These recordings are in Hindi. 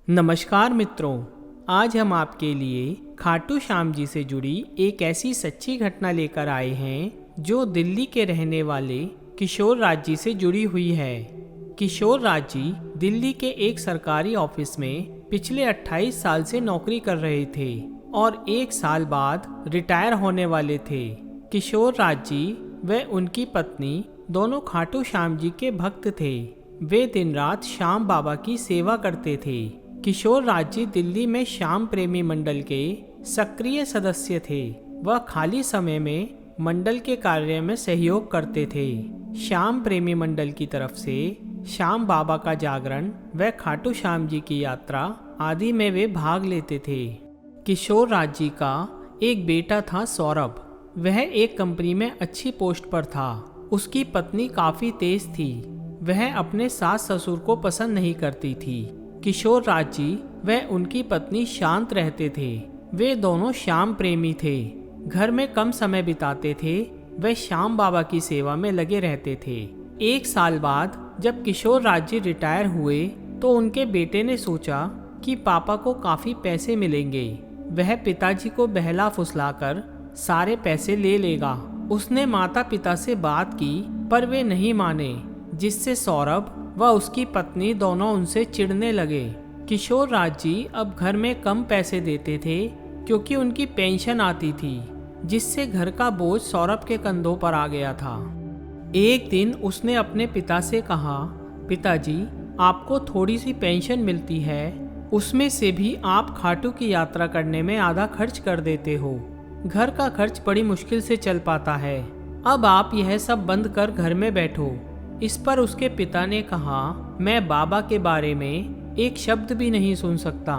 नमस्कार मित्रों, आज हम आपके लिए खाटू श्याम जी से जुड़ी एक ऐसी सच्ची घटना लेकर आए हैं जो दिल्ली के रहने वाले किशोर राज जी से जुड़ी हुई है। किशोर राज जी दिल्ली के एक सरकारी ऑफिस में पिछले 28 साल से नौकरी कर रहे थे और 1 साल बाद रिटायर होने वाले थे। किशोर राज जी व उनकी पत्नी दोनों खाटू श्याम जी के भक्त थे। वे दिन रात श्याम बाबा की सेवा करते थे। किशोर राज जी दिल्ली में श्याम प्रेमी मंडल के सक्रिय सदस्य थे। वह खाली समय में मंडल के कार्य में सहयोग करते थे। श्याम प्रेमी मंडल की तरफ से श्याम बाबा का जागरण व खाटू श्याम जी की यात्रा आदि में वे भाग लेते थे। किशोर राज जी का एक बेटा था सौरभ। वह एक कंपनी में अच्छी पोस्ट पर था। उसकी पत्नी काफी तेज थी। वह अपने सास ससुर को पसंद नहीं करती थी। किशोर राज जी व उनकी पत्नी शांत रहते थे। वे दोनों श्याम प्रेमी थे। घर में कम समय बिताते थे। वे श्याम बाबा की सेवा में लगे रहते थे। 1 साल बाद जब किशोर राज जी रिटायर हुए तो उनके बेटे ने सोचा कि पापा को काफी पैसे मिलेंगे। वह पिताजी को बहला फुसलाकर सारे पैसे ले लेगा। उसने माता पिता से बात की पर वे नहीं माने, जिससे सौरभ व उसकी पत्नी दोनों उनसे चिढ़ने लगे। किशोर राज जी अब घर में कम पैसे देते थे क्योंकि उनकी पेंशन आती थी, जिससे घर का बोझ सौरभ के कंधों पर आ गया था। एक दिन उसने अपने पिता से कहा, पिताजी, आपको थोड़ी सी पेंशन मिलती है, उसमें से भी आप खाटू की यात्रा करने में आधा खर्च कर देते हो। घर का खर्च बड़ी मुश्किल से चल पाता है। अब आप यह सब बंद कर घर में बैठो। इस पर उसके पिता ने कहा, मैं बाबा के बारे में एक शब्द भी नहीं सुन सकता।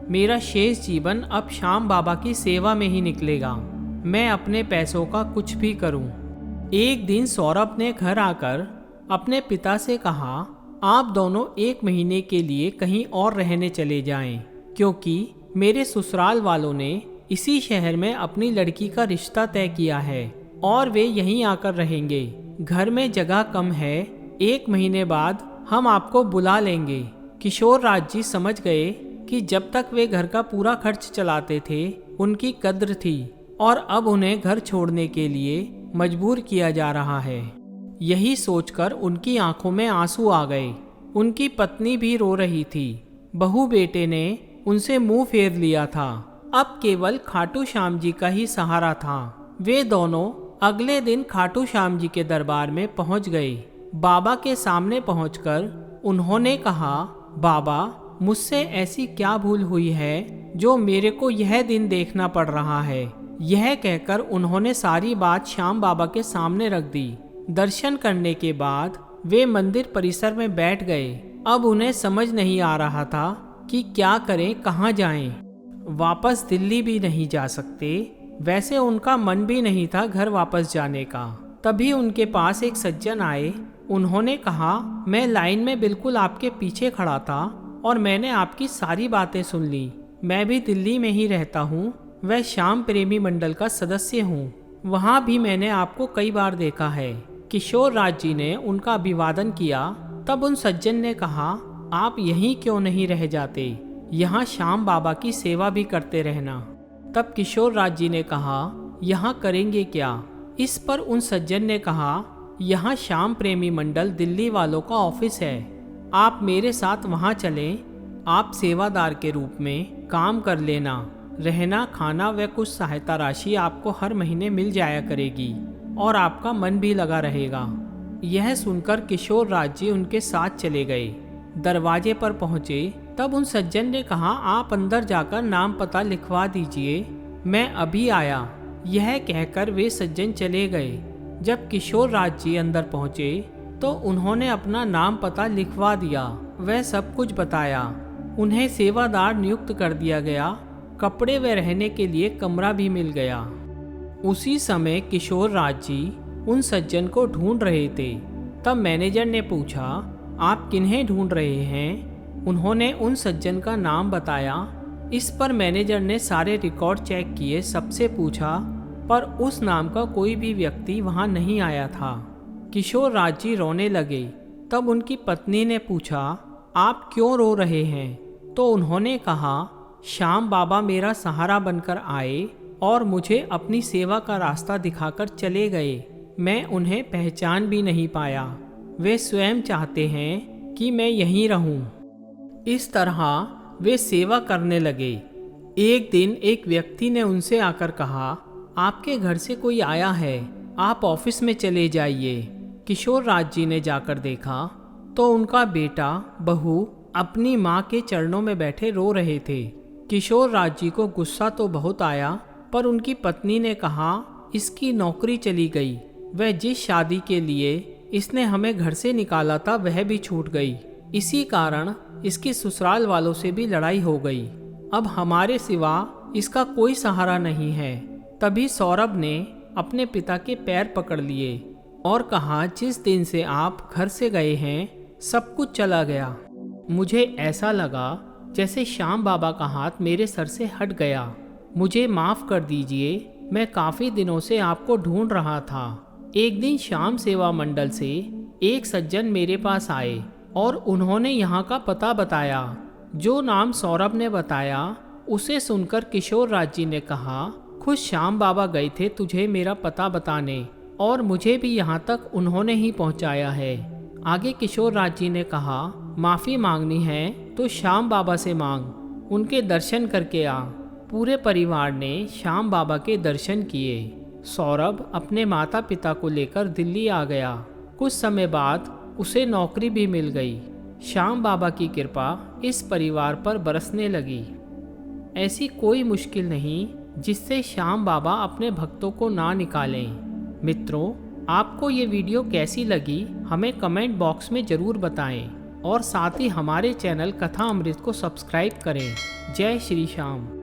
मेरा शेष जीवन अब श्याम बाबा की सेवा में ही निकलेगा। मैं अपने पैसों का कुछ भी करूं। एक दिन सौरभ ने घर आकर अपने पिता से कहा, आप दोनों 1 महीने के लिए कहीं और रहने चले जाएं, क्योंकि मेरे ससुराल वालों ने इसी शहर में अपनी लड़की का रिश्ता तय किया है और वे यहीं आकर रहेंगे। घर में जगह कम है। 1 महीने बाद हम आपको बुला लेंगे। किशोर राज जी समझ गए कि जब तक वे घर का पूरा खर्च चलाते थे उनकी कद्र थी और अब उन्हें घर छोड़ने के लिए मजबूर किया जा रहा है। यही सोचकर उनकी आंखों में आंसू आ गए। उनकी पत्नी भी रो रही थी। बहू बेटे ने उनसे मुंह फेर लिया था। अब केवल खाटू श्याम जी का ही सहारा था। वे दोनों अगले दिन खाटू श्याम जी के दरबार में पहुंच गए। बाबा के सामने पहुंचकर उन्होंने कहा, बाबा, मुझसे ऐसी क्या भूल हुई है जो मेरे को यह दिन देखना पड़ रहा है। यह कहकर उन्होंने सारी बात श्याम बाबा के सामने रख दी। दर्शन करने के बाद वे मंदिर परिसर में बैठ गए। अब उन्हें समझ नहीं आ रहा था कि क्या करें, कहाँ जाएं। वापस दिल्ली भी नहीं जा सकते। वैसे उनका मन भी नहीं था घर वापस जाने का। तभी उनके पास एक सज्जन आए। उन्होंने कहा, मैं लाइन में बिल्कुल आपके पीछे खड़ा था और मैंने आपकी सारी बातें सुन ली। मैं भी दिल्ली में ही रहता हूँ। वह श्याम प्रेमी मंडल का सदस्य हूँ। वहाँ भी मैंने आपको कई बार देखा है। किशोर राज जी ने उनका अभिवादन किया। तब उन सज्जन ने कहा, आप यहीं क्यों नहीं रह जाते? यहाँ श्याम बाबा की सेवा भी करते रहना। तब किशोर राज जी ने कहा, यहाँ करेंगे क्या? इस पर उन सज्जन ने कहा, यहाँ श्याम प्रेमी मंडल दिल्ली वालों का ऑफिस है। आप मेरे साथ वहाँ चलें। आप सेवादार के रूप में काम कर लेना। रहना, खाना व कुछ सहायता राशि आपको हर महीने मिल जाया करेगी और आपका मन भी लगा रहेगा। यह सुनकर किशोर राज जी उनके साथ चले गए। दरवाजे पर पहुँचे तब उन सज्जन ने कहा, आप अंदर जाकर नाम पता लिखवा दीजिए, मैं अभी आया। यह कहकर वे सज्जन चले गए। जब किशोर राज जी अंदर पहुंचे तो उन्होंने अपना नाम पता लिखवा दिया। वह सब कुछ बताया। उन्हें सेवादार नियुक्त कर दिया गया। कपड़े व रहने के लिए कमरा भी मिल गया। उसी समय किशोर राज जी उन सज्जन को ढूंढ रहे थे। तब मैनेजर ने पूछा, आप किन्हें ढूंढ रहे हैं? उन्होंने उन सज्जन का नाम बताया। इस पर मैनेजर ने सारे रिकॉर्ड चेक किए, सबसे पूछा, पर उस नाम का कोई भी व्यक्ति वहां नहीं आया था। किशोर राज जी रोने लगे। तब उनकी पत्नी ने पूछा, आप क्यों रो रहे हैं? तो उन्होंने कहा, श्याम बाबा मेरा सहारा बनकर आए और मुझे अपनी सेवा का रास्ता दिखाकर चले गए। मैं उन्हें पहचान भी नहीं पाया। वे स्वयं चाहते हैं कि मैं यहीं रहूं। इस तरह वे सेवा करने लगे। एक दिन एक व्यक्ति ने उनसे आकर कहा, आपके घर से कोई आया है, आप ऑफिस में चले जाइए। किशोर राज जी ने जाकर देखा तो उनका बेटा बहू अपनी माँ के चरणों में बैठे रो रहे थे। किशोर राज जी को गुस्सा तो बहुत आया, पर उनकी पत्नी ने कहा, इसकी नौकरी चली गई। वह जिस शादी के लिए इसने हमें घर से निकाला था वह भी छूट गई। इसी कारण इसकी ससुराल वालों से भी लड़ाई हो गई। अब हमारे सिवा इसका कोई सहारा नहीं है। तभी सौरभ ने अपने पिता के पैर पकड़ लिए और कहा, जिस दिन से आप घर से गए हैं सब कुछ चला गया। मुझे ऐसा लगा जैसे श्याम बाबा का हाथ मेरे सर से हट गया। मुझे माफ़ कर दीजिए, मैं काफ़ी दिनों से आपको ढूंढ रहा था। एक दिन श्याम सेवा मंडल से एक सज्जन मेरे पास आए और उन्होंने यहाँ का पता बताया। जो नाम सौरभ ने बताया उसे सुनकर किशोर राज जी ने कहा, खुद श्याम बाबा गए थे तुझे मेरा पता बताने और मुझे भी यहाँ तक उन्होंने ही पहुँचाया है। आगे किशोर राज जी ने कहा, माफ़ी मांगनी है तो श्याम बाबा से मांग, उनके दर्शन करके आ। पूरे परिवार ने श्याम बाबा के दर्शन किए। सौरभ अपने माता पिता को लेकर दिल्ली आ गया। कुछ समय बाद उसे नौकरी भी मिल गई। श्याम बाबा की कृपा इस परिवार पर बरसने लगी। ऐसी कोई मुश्किल नहीं जिससे श्याम बाबा अपने भक्तों को ना निकालें। मित्रों, आपको ये वीडियो कैसी लगी हमें कमेंट बॉक्स में ज़रूर बताएं और साथ ही हमारे चैनल कथा अमृत को सब्सक्राइब करें। जय श्री श्याम।